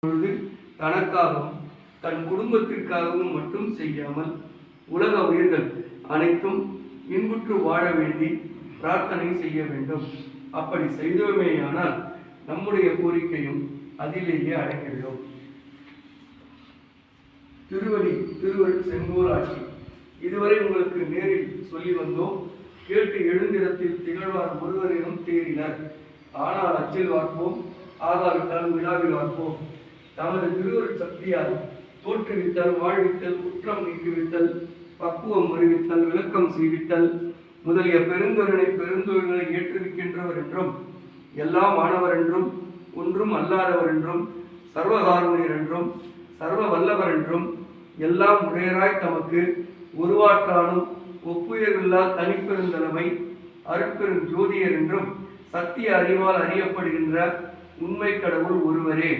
பொழுது தனக்காகவும் தன் குடும்பத்திற்காகவும் மட்டும் செய்யாமல் உலக உயிர்கள் அனைத்தும் இன்புற்று வாழ வேண்டி பிரார்த்தனை செய்ய வேண்டும். அப்படி செய்தோமேயானால் நம்முடைய கோரிக்கையும் அதிலேயே அடங்கிவிடும். திருவடி செங்கோல் ஆட்சி இதுவரை உங்களுக்கு நேரில் சொல்லி வந்தோம். கேட்டு எழுந்திரத்தில் திகழ்வார் ஒருவரிடம் தேறினர். ஆனால் அச்சில் வார்ப்போம், ஆகாவிட்டால் விழாவில் வார்ப்போம். தமது திருவருட் சக்தியால் தோற்றுவித்தல், வாழ்வித்தல், குற்றம் நீக்குவித்தல், பக்குவம் அறிவித்தல், விளக்கம் செய்வித்தல் முதலிய பெருங்கருணை பெருந்தொழில்களை ஏற்றுவிக்கின்றவர் என்றும், எல்லாம் ஆனவர் என்றும், ஒன்றும் அல்லாதவர் என்றும், சர்வகாருணியர் என்றும், சர்வ வல்லவர் என்றும், எல்லாம் உடையராய் தமக்கு உருவாற்றானும் ஒப்புயர்வில்லா தனிப்பெருந்தலைமை அருட்பெரும் ஜோதியர் என்றும் சத்திய அறிவால் அறியப்படுகின்ற உண்மை கடவுள் ஒருவரே